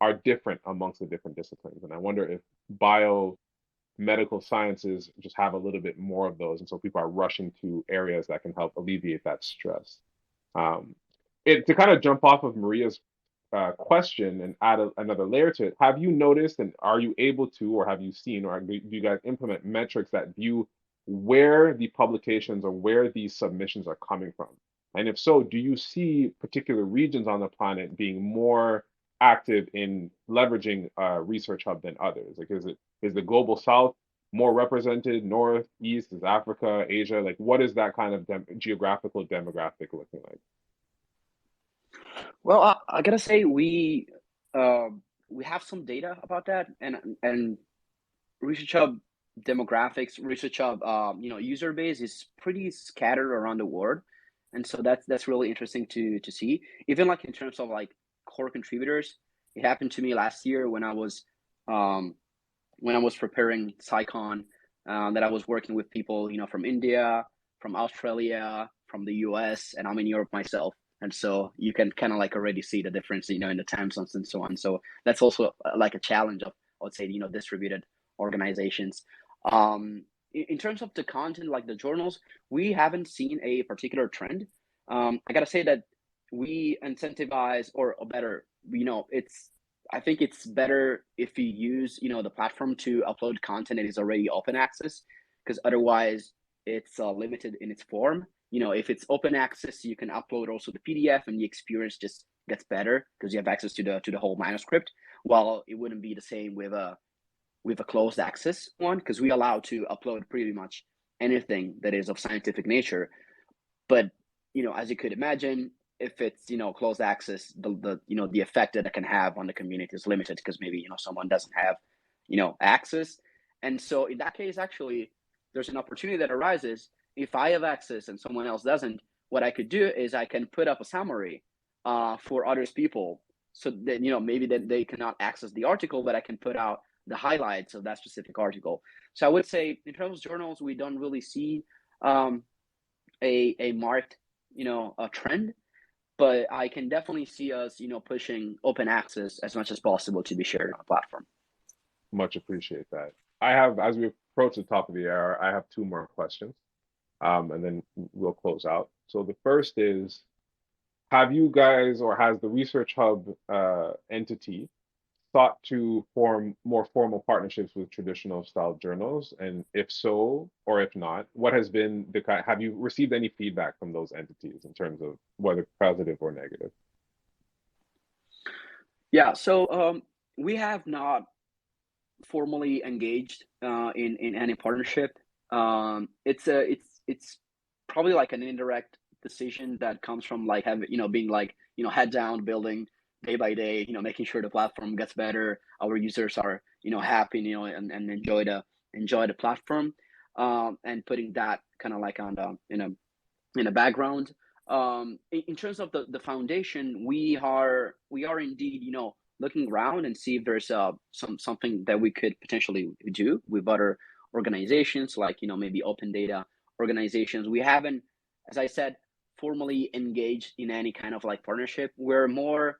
are different amongst the different disciplines. And I wonder if medical sciences just have a little bit more of those, and so people are rushing to areas that can help alleviate that stress. Um, to kind of jump off of Maria's question and add another layer to it, have you noticed, and are you able to, or have you seen, or do you guys implement metrics that view where the publications or where these submissions are coming from? And if so, do you see particular regions on the planet being more active in leveraging ResearchHub than others? Like, is the global South more represented? North, East, is Africa, Asia? Like, what is that kind of geographical demographic looking like? Well, I gotta say we have some data about that, and ResearchHub demographics, ResearchHub user base is pretty scattered around the world, and so that's really interesting to see. Even like in terms of like core contributors, it happened to me last year um, when I was preparing SciCon, that I was working with people from India, from Australia, from the US, and I'm in Europe myself. And so you can kind of like already see the difference, in the time zones and so on. So that's also like a challenge of, I would say, distributed organizations. In terms of the content, like the journals, we haven't seen a particular trend. I gotta say that we incentivize, or better, I think it's better if you use, the platform to upload content that is already open access, because otherwise it's limited in its form. If it's open access, you can upload also the PDF, and the experience just gets better because you have access to the whole manuscript. While it wouldn't be the same with a closed access one, because we allow to upload pretty much anything that is of scientific nature. But as you could imagine, if it's closed access, the effect that it can have on the community is limited, because maybe someone doesn't have access. And so in that case, actually, there's an opportunity that arises. If I have access and someone else doesn't, what I could do is I can put up a summary for others people, so that maybe that they cannot access the article, but I can put out the highlights of that specific article. So I would say in terms of journals, we don't really see a marked a trend, but I can definitely see us pushing open access as much as possible to be shared on the platform. Much appreciate that. I have, as we approach the top of the hour, I have two more questions, and then we'll close out. So the first is, have you guys, or has the ResearchHub entity sought to form more formal partnerships with traditional style journals? And if so, or if not, what has been have you received any feedback from those entities in terms of whether positive or negative? Yeah, so we have not formally engaged in any partnership. It's probably like an indirect decision that comes from like having being like head down, building day by day, making sure the platform gets better, our users are happy, and enjoy the platform, and putting that kind of like on the in the background. In terms of the foundation, we are indeed looking around and see if there's something that we could potentially do with other organizations, like maybe open data organizations. We haven't, as I said, formally engaged in any kind of like partnership. We're more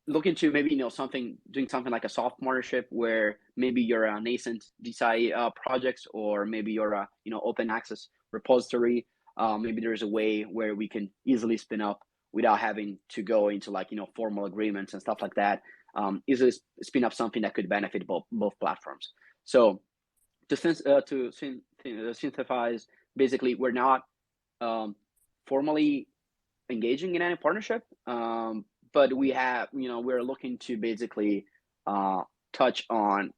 looking to maybe doing something like a soft partnership, where maybe you're a nascent DeSci projects, or maybe you're a open access repository. Maybe there's a way where we can easily spin up without having to go into like formal agreements and stuff like that. Easily spin up something that could benefit both platforms. So to synthesize, basically, we're not formally engaging in any partnership, but we have we're looking to basically touch on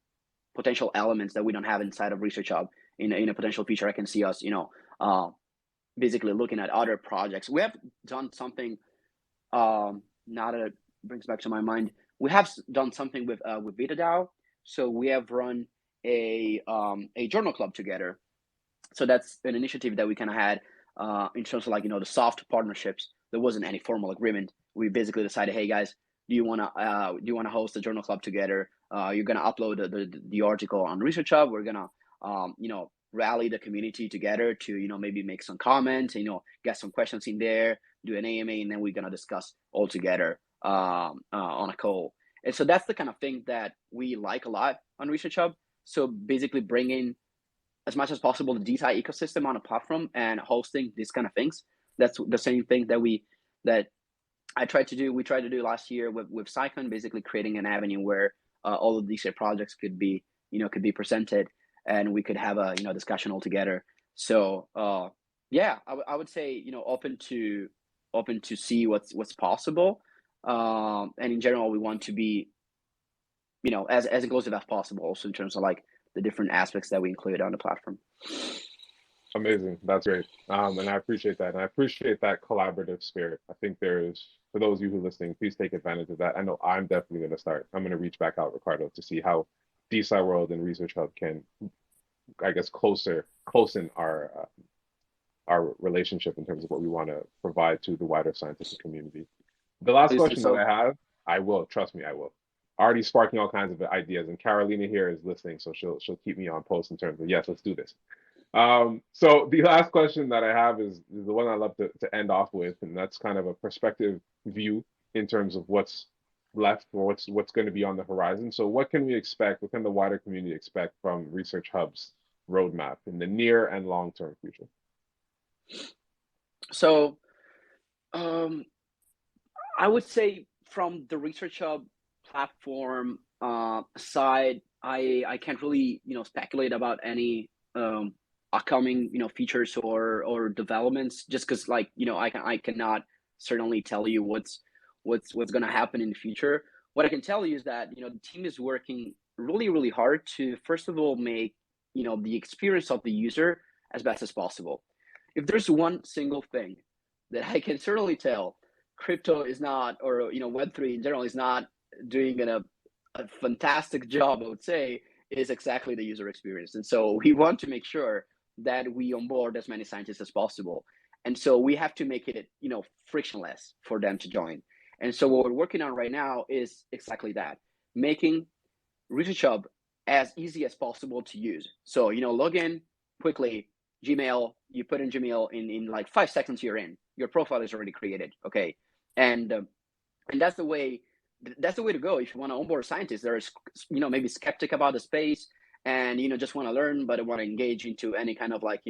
potential elements that we don't have inside of ResearchHub. In a potential feature, I can see us basically looking at other projects. We have done something, now that it brings back to my mind, we have done something with VitaDAO. So we have run a journal club together. So that's an initiative that we kind of had in terms of like the soft partnerships. There wasn't any formal agreement. We basically decided, hey guys, do you want to host a journal club together? You're gonna upload the article on ResearchHub. We're gonna rally the community together to maybe make some comments, get some questions in there, do an AMA, and then we're gonna discuss all together on a whole. And so that's the kind of thing that we like a lot on ResearchHub. So basically bringing as much as possible the DeSci ecosystem on a platform and hosting these kind of things. That's the same thing that we tried to do last year with SciCon, basically creating an avenue where all of these projects could be presented, and we could have a discussion all together. So yeah, I would say open to see what's possible, and in general we want to be as inclusive as possible, also in terms of like the different aspects that we include on the platform. Amazing. That's great. And I appreciate that. And I appreciate that collaborative spirit. I think there's, for those of you who are listening, please take advantage of that. I know I'm definitely going to start. I'm going to reach back out, Ricardo, to see how DeSci World and ResearchHub can, I guess, closen our relationship in terms of what we want to provide to the wider scientific community. The last question that I have, I will, trust me, I will. Already sparking all kinds of ideas, and Carolina here is listening, so she'll keep me on post in terms of, yes, let's do this. So the last question that I have is the one I love to end off with, and that's kind of a perspective view in terms of what's left or what's going to be on the horizon. So what can we expect, what can the wider community expect from ResearchHub's roadmap in the near and long-term future? So I would say from the ResearchHub platform side, I can't really speculate about any upcoming features or developments, just because like I cannot certainly tell you what's going to happen in the future. What I can tell you is that the team is working really hard to first of all make the experience of the user as best as possible. If there's one single thing that I can certainly tell, crypto is not, or Web3 in general is not doing a fantastic job, I would say, is exactly the user experience. And so we want to make sure that we onboard as many scientists as possible. And so we have to make it, frictionless for them to join. And so what we're working on right now is exactly that, making ResearchHub as easy as possible to use. So, log in quickly, Gmail, you put in Gmail in like 5 seconds, you're in, your profile is already created. Okay. And that's the way to go. If you want to onboard scientists, there is, maybe skeptic about the space, and just want to learn but want to engage into any kind of like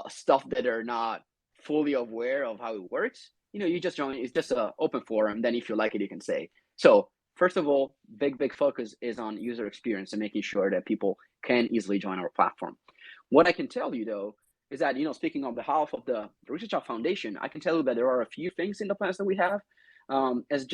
stuff that are not fully aware of how it works, you just join. It's just an open forum. Then if you like it, you can say. So first of all, big focus is on user experience and making sure that people can easily join our platform. What I can tell you though is that speaking on behalf of the ResearchHub Foundation, I can tell you that there are a few things in the plans that we have. As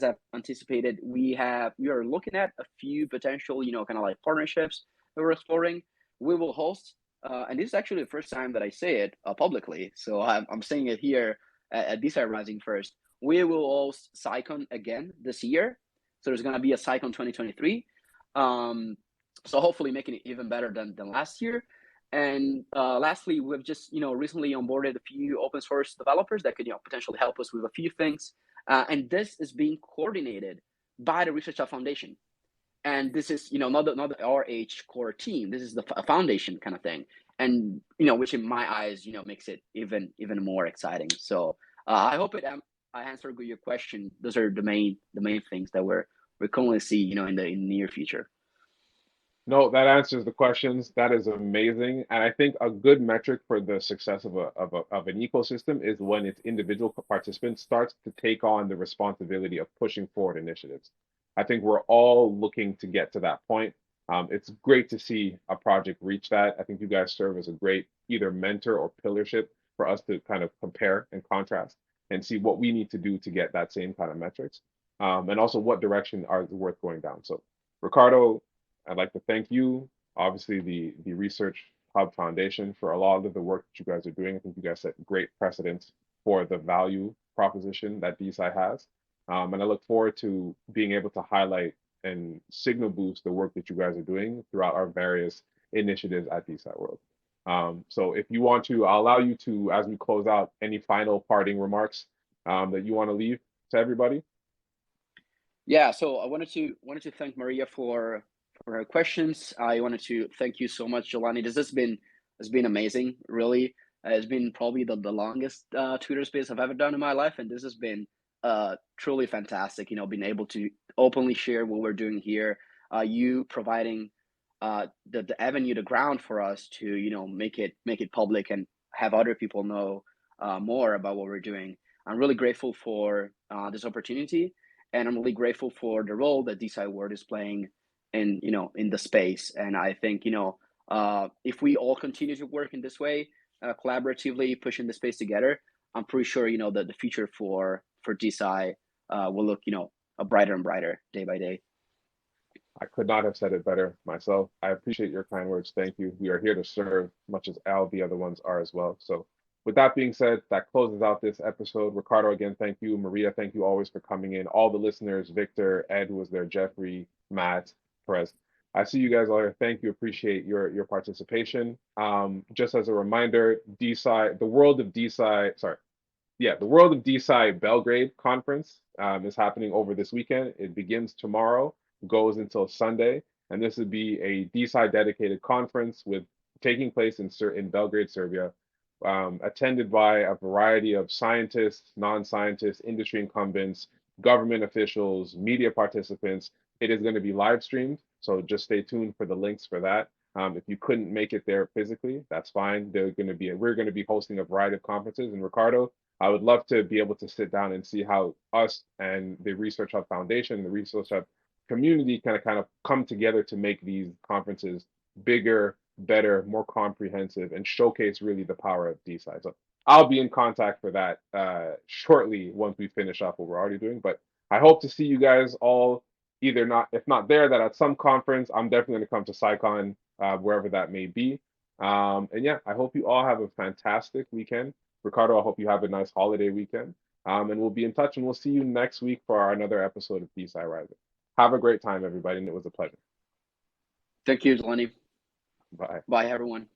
I've anticipated, we are looking at a few potential, kind of like partnerships that we're exploring. We will host, and this is actually the first time that I say it publicly, so I'm saying it here at DeSci Rising first. We will host SciCon again this year, so there's going to be a SciCon 2023. So hopefully making it even better than last year. And lastly, we've just recently onboarded a few open source developers that could potentially help us with a few things. And this is being coordinated by the ResearchHub Foundation. And this is not the RH core team. This is the foundation kind of thing. And which in my eyes makes it even more exciting. So I hope I answered your question. Those are the main things that we're currently see in the near future. No, that answers the questions. That is amazing. And I think a good metric for the success of an ecosystem is when its individual participants starts to take on the responsibility of pushing forward initiatives. I think we're all looking to get to that point. It's great to see a project reach that. I think you guys serve as a great either mentor or pillarship for us to kind of compare and contrast and see what we need to do to get that same kind of metrics. And also what direction are worth going down. So Ricardo, I'd like to thank you, obviously the ResearchHub Foundation, for a lot of the work that you guys are doing. I think you guys set great precedents for the value proposition that DeSci has. And I look forward to being able to highlight and signal boost the work that you guys are doing throughout our various initiatives at DeSci World. So if you want to, I'll allow you to, as we close out, any final parting remarks that you want to leave to everybody. Yeah, so I wanted to thank Maria for her questions. I wanted to thank you so much, Jelani. This has been amazing, really. It's been probably the longest Twitter space I've ever done in my life, and this has been truly fantastic. Being able to openly share what we're doing here, you providing the avenue, the ground for us to make it public and have other people know more about what we're doing. I'm really grateful for this opportunity, and I'm really grateful for the role that DeSci World is playing in the space. And I think if we all continue to work in this way, collaboratively pushing the space together, I'm pretty sure that the future for DeSci will look brighter and brighter day by day. I could not have said it better myself. I appreciate your kind words. Thank you. We are here to serve, much as all the other ones are as well. So, with that being said, that closes out this episode. Ricardo, again, thank you. Maria, thank you always for coming in. All the listeners, Victor, Ed, who was there, Jeffrey, Matt, Perez. I see you guys all here. Thank you. Appreciate your participation. Just as a reminder, DeSci, the World of DeSci, sorry, yeah, the World of DeSci Belgrade conference is happening over this weekend. It begins tomorrow, goes until Sunday, and this would be a DeSci dedicated conference with taking place in Belgrade, Serbia, attended by a variety of scientists, non-scientists, industry incumbents, government officials, media participants. It is going to be live streamed, so just stay tuned for the links for that. If you couldn't make it there physically, that's fine. We're going to be hosting a variety of conferences. And Ricardo, I would love to be able to sit down and see how us and the ResearchHub Foundation, the ResearchHub community kind of come together to make these conferences bigger, better, more comprehensive, and showcase really the power of DeSci. So I'll be in contact for that shortly once we finish up what we're already doing. But I hope to see you guys all either not, if not there, that at some conference. I'm definitely going to come to SciCon, wherever that may be. And yeah, I hope you all have a fantastic weekend. Ricardo, I hope you have a nice holiday weekend. And we'll be in touch, and we'll see you next week for another episode of DeSci Rising. Have a great time, everybody, and it was a pleasure. Thank you, Delaney. Bye. Bye, everyone.